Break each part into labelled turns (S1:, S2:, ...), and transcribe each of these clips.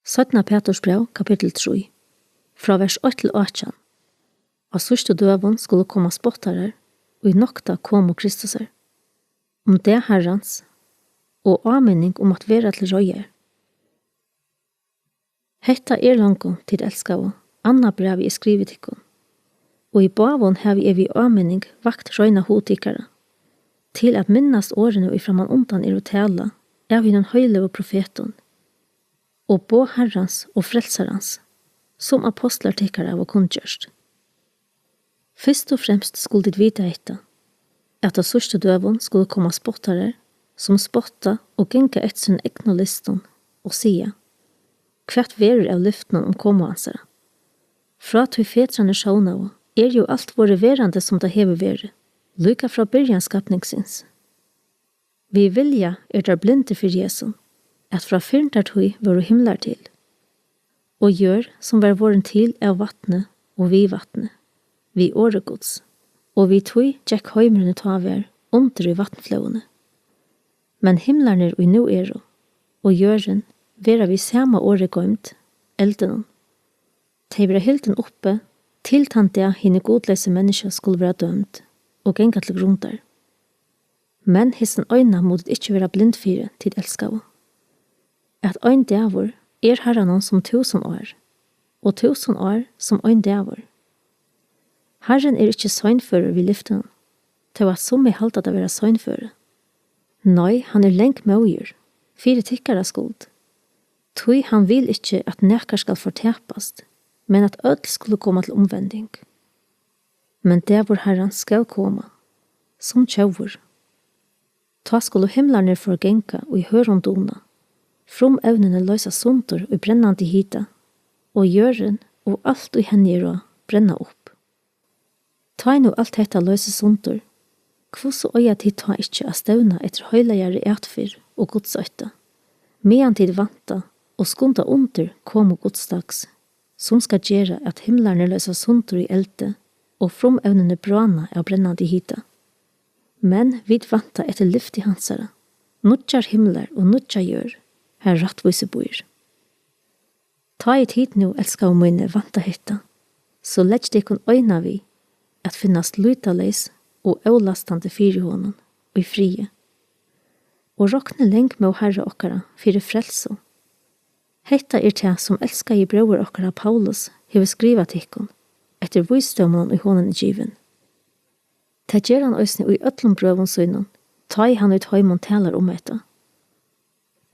S1: 17. Petrus brev, kapitel 3. Fra vers 8 til 18. Av sørste døven skulle komme spottarer, og i nokta kom Kristusar. Om det herrans, og avminning om at være til røyer. Hetta langt til elskave, anna brev I skrivet ikon. Og I bavon har vi avminning vakt røyna hotikere, til at minnast årene og framan undan å tala, av hinnan høyle og profeton, og på herrans og frelsarans, som apostlar tikkare av kundgjørst. Først og fremst skulle dit vite etta, at av sørste døven skulle komme spottarer, som spotta og genka et sin egna liston, og sia, hvert verer av lyftene om komansere. Fra tog fetrande sjånao, jo alt våre verande som det hever vere, lykka fra byrjanskapningsins. Vi vilja der blinde for Jesu, at fra fyrntartøy var himlar til, og gjør som var våren til av vattne og vi vattne, vi åregods, og vi tøy tjekk høymrene taver under I vattenflåene. Men himlarne og nu og gjøren vera vi samme åregømt, elden. De vera hilden oppe, tiltante henne godløse mennesker skulle være dømt, og genga til grunter. Men hissen øyna måtte ikke være blindfyre til elskave. At øyn dævor herranon som 1000 år, og 1000 år som øyn dævor. Herren ikke søgnfører vi lyften, til at som halta det være søgnfører. Nei, han lengt møyer, fire tikkere skuld. Tøy han vil ikke at nekkar skal fortepast, men at ødel skulle komme til omvending. Men dævor herren skal komme, som tjauver. Ta skulle himlarne forgenka og I hørondona, from evnene løsa sunter og brennande hita, og gjøren og alt og henne å brenna opp. Ta nå alt dette løsa sunter, hvorfor øya tid ta ikke av støvna etter høylegere etfyr og godsøyta, medan tid vanta og skunda under kom og godsdags, som skal gjøre at himlarne løsa sunter I elte, og from evnene brana av brennande hita. Men vid vanta etter lyft I hansara, nutjar himlar og nutjar gjør, her rattvise bor. Ta I tid nu elska om mine vanta hitta, så legg det kun øyna vi at finnast lutaleis og avlastande fyri honom og I frie. Og rokne lenk med å herre okkara fyri frelso. Hetta det som elska I bror okkara Paulus hever skriva tikkun, etter visdommen I honom given. Ta gjer han òsne I ötlum brøvun søynun, ta I han ut høymon talar om etta.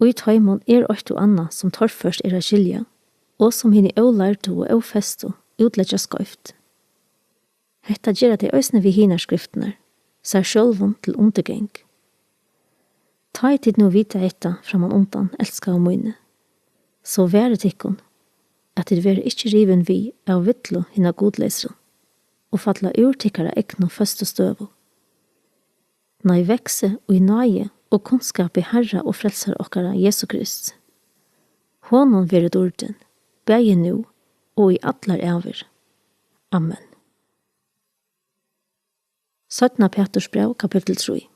S1: Og I tøymon åkt og anna som torrførst a skilja, og som hinn I lærtu og festu utleggja skøyft. Hetta gjer at òsne vi hinar skriftene, sær sjølvun til undergeng. Ta I tid no vita etta framan undan elska og møyne, så være tikkun, at det være ikkje riven vi av vittlo hinna godleisru, og fatla urtikkara ekno første støvo. Nei vekse og I nøye og kunnskap I Herra og frelsar okkara Jesu Krist. Honom være dorden, begge nu og I atlar over. Amen. 17. Petrus brev, kapitel 3.